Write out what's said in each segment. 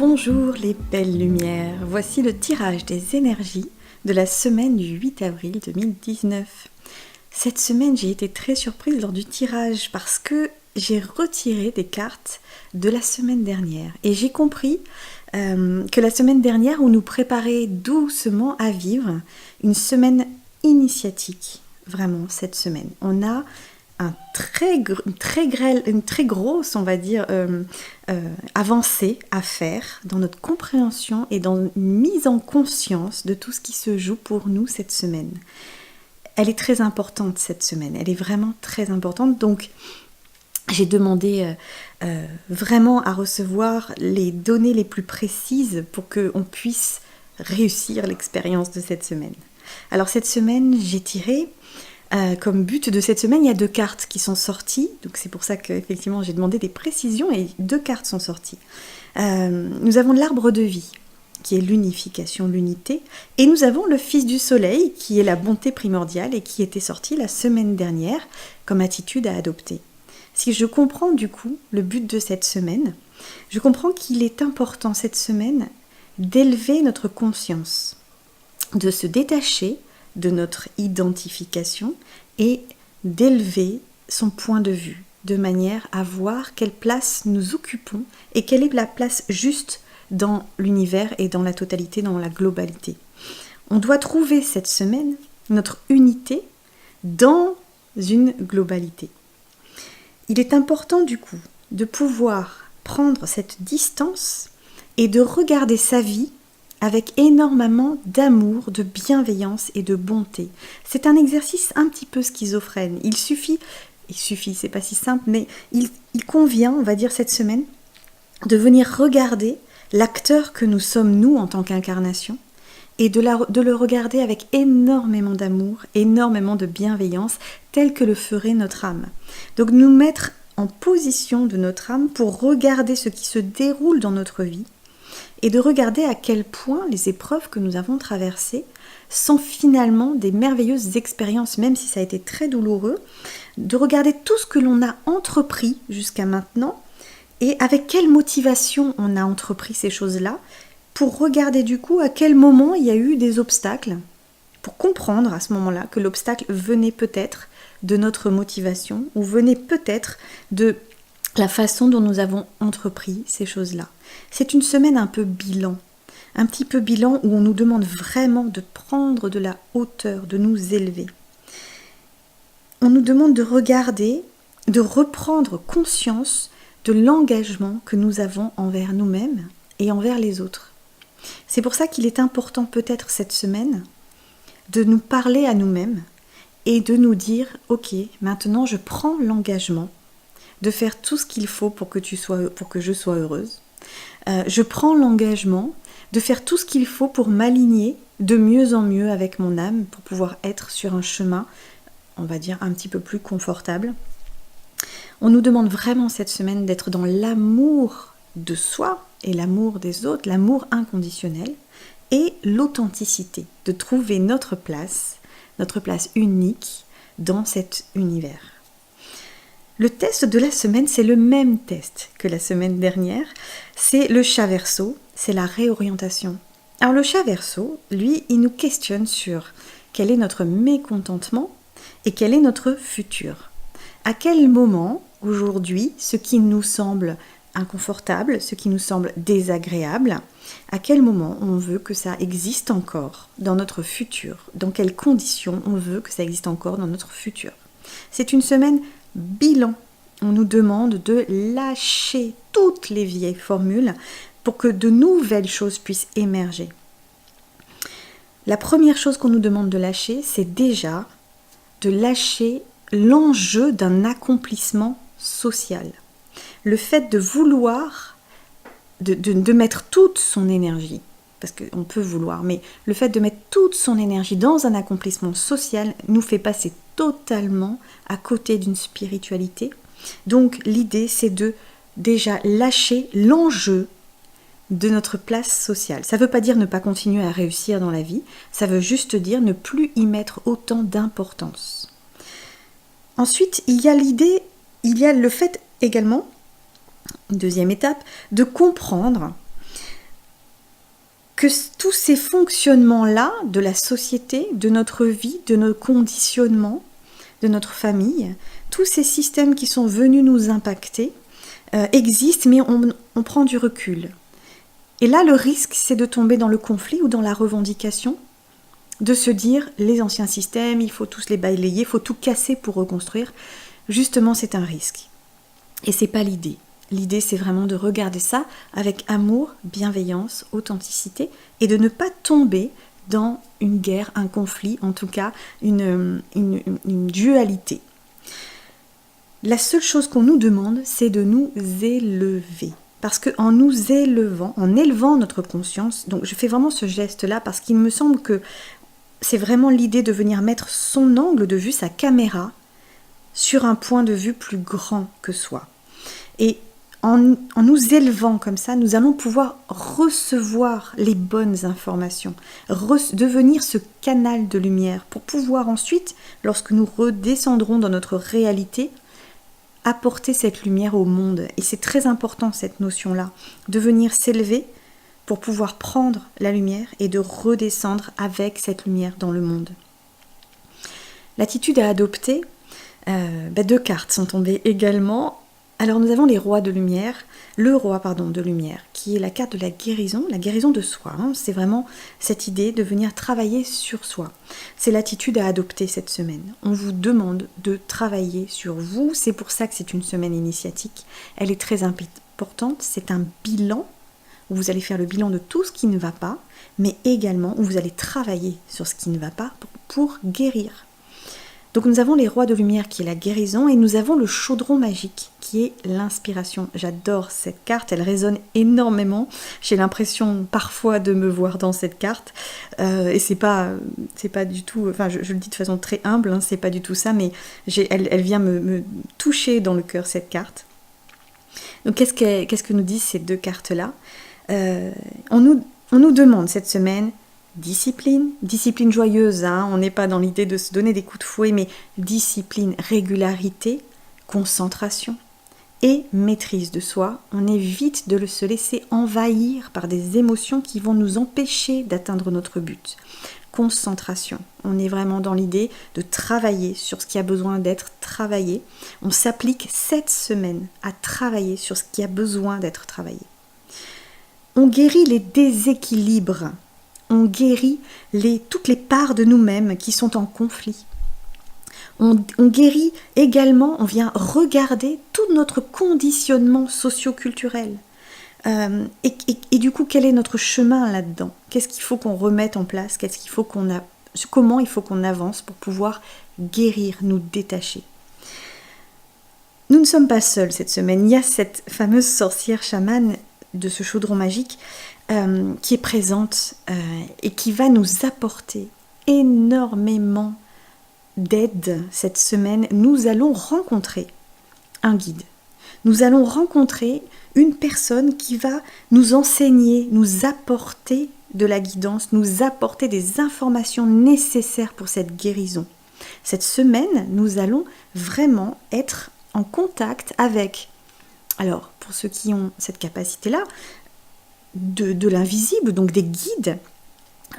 Bonjour les belles lumières, voici le tirage des énergies de la semaine du 8 avril 2019. Cette semaine, j'ai été très surprise lors du tirage parce que j'ai retiré des cartes de la semaine dernière et j'ai compris que la semaine dernière, on nous préparait doucement à vivre une semaine initiatique. Vraiment, cette semaine. On a une très grosse, on va dire, avancée à faire dans notre compréhension et dans une mise en conscience de tout ce qui se joue pour nous cette semaine. Elle est très importante cette semaine, elle est vraiment très importante. Donc, j'ai demandé vraiment à recevoir les données les plus précises pour qu'on puisse réussir l'expérience de cette semaine. Alors, cette semaine, j'ai tiré... comme but de cette semaine, il y a 2 cartes qui sont sorties, donc c'est pour ça qu'effectivement j'ai demandé des précisions et 2 cartes sont sorties. Nous avons l'arbre de vie, qui est l'unification, l'unité, et nous avons le fils du soleil, qui est la bonté primordiale et qui était sorti la semaine dernière comme attitude à adopter. Si je comprends du coup le but de cette semaine, je comprends qu'il est important cette semaine d'élever notre conscience, de se détacher de notre identification et d'élever son point de vue, de manière à voir quelle place nous occupons et quelle est la place juste dans l'univers et dans la totalité, dans la globalité. On doit trouver cette semaine notre unité dans une globalité. Il est important du coup de pouvoir prendre cette distance et de regarder sa vie avec énormément d'amour, de bienveillance et de bonté. C'est un exercice un petit peu schizophrène. Il suffit, c'est pas si simple, mais il convient, on va dire cette semaine, de venir regarder l'acteur que nous sommes nous en tant qu'incarnation et de le regarder avec énormément d'amour, énormément de bienveillance, tel que le ferait notre âme. Donc nous mettre en position de notre âme pour regarder ce qui se déroule dans notre vie, et de regarder à quel point les épreuves que nous avons traversées sont finalement des merveilleuses expériences, même si ça a été très douloureux, de regarder tout ce que l'on a entrepris jusqu'à maintenant et avec quelle motivation on a entrepris ces choses-là, pour regarder du coup à quel moment il y a eu des obstacles, pour comprendre à ce moment-là que l'obstacle venait peut-être de notre motivation ou venait peut-être de la façon dont nous avons entrepris ces choses-là. C'est une semaine un peu bilan, un petit peu bilan où on nous demande vraiment de prendre de la hauteur, de nous élever. On nous demande de regarder, de reprendre conscience de l'engagement que nous avons envers nous-mêmes et envers les autres. C'est pour ça qu'il est important peut-être cette semaine de nous parler à nous-mêmes et de nous dire « Ok, maintenant je prends l'engagement de faire tout ce qu'il faut pour que je sois heureuse. Je prends l'engagement de faire tout ce qu'il faut pour m'aligner de mieux en mieux avec mon âme, pour pouvoir être sur un chemin, on va dire, un petit peu plus confortable. » On nous demande vraiment cette semaine d'être dans l'amour de soi et l'amour des autres, l'amour inconditionnel et l'authenticité, de trouver notre place unique dans cet univers. Le test de la semaine, c'est le même test que la semaine dernière. C'est le chat Verseau, c'est la réorientation. Alors le chat Verseau, lui, il nous questionne sur quel est notre mécontentement et quel est notre futur. À quel moment, aujourd'hui, ce qui nous semble inconfortable, ce qui nous semble désagréable, à quel moment on veut que ça existe encore dans notre futur, dans quelles conditions on veut que ça existe encore dans notre futur. C'est une semaine bilan. On nous demande de lâcher toutes les vieilles formules pour que de nouvelles choses puissent émerger. La première chose qu'on nous demande de lâcher, c'est déjà de lâcher l'enjeu d'un accomplissement social. Le fait de vouloir, de mettre toute son énergie, parce qu'on peut vouloir, mais le fait de mettre toute son énergie dans un accomplissement social nous fait passer totalement à côté d'une spiritualité. Donc l'idée, c'est de déjà lâcher l'enjeu de notre place sociale. Ça ne veut pas dire ne pas continuer à réussir dans la vie, ça veut juste dire ne plus y mettre autant d'importance. Ensuite, il y a le fait également, deuxième étape, de comprendre que tous ces fonctionnements-là de la société, de notre vie, de nos conditionnements, de notre famille, tous ces systèmes qui sont venus nous impacter existent, mais on prend du recul. Et là, le risque, c'est de tomber dans le conflit ou dans la revendication, de se dire, les anciens systèmes, il faut tous les balayer, il faut tout casser pour reconstruire. Justement, c'est un risque. Et c'est pas l'idée. L'idée, c'est vraiment de regarder ça avec amour, bienveillance, authenticité, et de ne pas tomber dans une guerre, un conflit, en tout cas une dualité. La seule chose qu'on nous demande, c'est de nous élever. Parce qu'en nous élevant, en élevant notre conscience, donc je fais vraiment ce geste-là parce qu'il me semble que c'est vraiment l'idée de venir mettre son angle de vue, sa caméra, sur un point de vue plus grand que soi. Et en nous élevant comme ça, nous allons pouvoir recevoir les bonnes informations, devenir ce canal de lumière pour pouvoir ensuite, lorsque nous redescendrons dans notre réalité, apporter cette lumière au monde. Et c'est très important cette notion-là, de venir s'élever pour pouvoir prendre la lumière et de redescendre avec cette lumière dans le monde. L'attitude à adopter, 2 cartes sont tombées également. Alors nous avons le roi de lumière, qui est la carte de la guérison de soi. C'est vraiment cette idée de venir travailler sur soi. C'est l'attitude à adopter cette semaine. On vous demande de travailler sur vous. C'est pour ça que c'est une semaine initiatique. Elle est très importante. C'est un bilan où vous allez faire le bilan de tout ce qui ne va pas, mais également où vous allez travailler sur ce qui ne va pas pour guérir. Donc nous avons les rois de lumière qui est la guérison et nous avons le chaudron magique qui est l'inspiration. J'adore cette carte, elle résonne énormément. J'ai l'impression parfois de me voir dans cette carte et c'est pas du tout, enfin je le dis de façon très humble, c'est pas du tout ça, mais elle vient me toucher dans le cœur cette carte. Donc qu'est-ce que nous disent ces 2 cartes-là? On nous demande cette semaine discipline joyeuse, on n'est pas dans l'idée de se donner des coups de fouet, mais discipline, régularité, concentration et maîtrise de soi. On évite de se laisser envahir par des émotions qui vont nous empêcher d'atteindre notre but. Concentration, on est vraiment dans l'idée de travailler sur ce qui a besoin d'être travaillé. On s'applique cette semaine à travailler sur ce qui a besoin d'être travaillé. On guérit les déséquilibres. On guérit toutes les parts de nous-mêmes qui sont en conflit. On guérit également, on vient regarder tout notre conditionnement socio-culturel. Et du coup, quel est notre chemin là-dedans? Qu'est-ce qu'il faut qu'on remette en place? Comment il faut qu'on avance pour pouvoir guérir, nous détacher? Nous ne sommes pas seuls cette semaine. Il y a cette fameuse sorcière chamane de ce chaudron magique qui est présente et qui va nous apporter énormément d'aide cette semaine. Nous allons rencontrer un guide. Nous allons rencontrer une personne qui va nous enseigner, nous apporter de la guidance, nous apporter des informations nécessaires pour cette guérison. Cette semaine, nous allons vraiment être en contact avec, alors pour ceux qui ont cette capacité-là, de l'invisible, donc des guides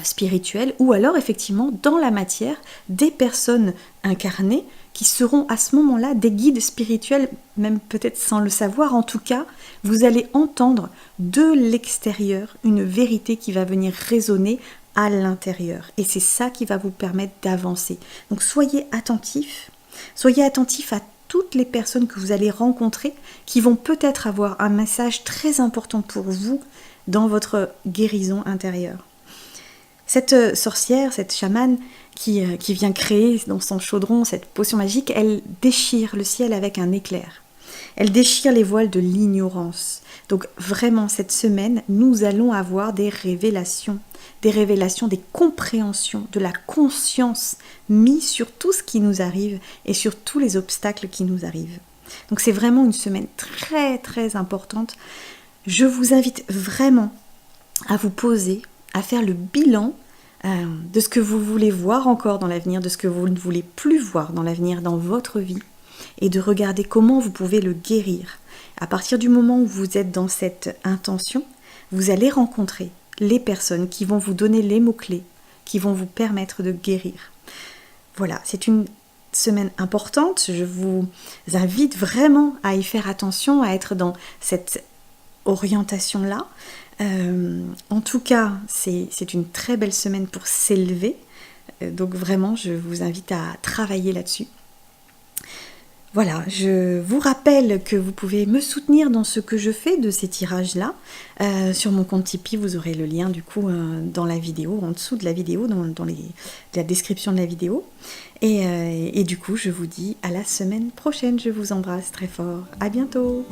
spirituels, ou alors effectivement dans la matière, des personnes incarnées qui seront à ce moment-là des guides spirituels, même peut-être sans le savoir. En tout cas, vous allez entendre de l'extérieur une vérité qui va venir résonner à l'intérieur. Et c'est ça qui va vous permettre d'avancer. Donc soyez attentifs à toutes les personnes que vous allez rencontrer qui vont peut-être avoir un message très important pour vous dans votre guérison intérieure. Cette sorcière, cette chamane qui vient créer dans son chaudron cette potion magique, elle déchire le ciel avec un éclair. Elle déchire les voiles de l'ignorance. Donc vraiment, cette semaine, nous allons avoir des révélations, des compréhensions, de la conscience mise sur tout ce qui nous arrive et sur tous les obstacles qui nous arrivent. Donc c'est vraiment une semaine très très importante. Je vous invite vraiment à vous poser, à faire le bilan de ce que vous voulez voir encore dans l'avenir, de ce que vous ne voulez plus voir dans l'avenir, dans votre vie, et de regarder comment vous pouvez le guérir. À partir du moment où vous êtes dans cette intention, vous allez rencontrer les personnes qui vont vous donner les mots-clés, qui vont vous permettre de guérir. Voilà, c'est une semaine importante. Je vous invite vraiment à y faire attention, à être dans cette orientation-là. En tout cas, c'est une très belle semaine pour s'élever. Donc vraiment, je vous invite à travailler là-dessus. Voilà, je vous rappelle que vous pouvez me soutenir dans ce que je fais de ces tirages-là. Sur mon compte Tipeee, vous aurez le lien du coup dans la vidéo, en dessous de la vidéo, dans la description de la vidéo. Et du coup, je vous dis à la semaine prochaine. Je vous embrasse très fort. À bientôt.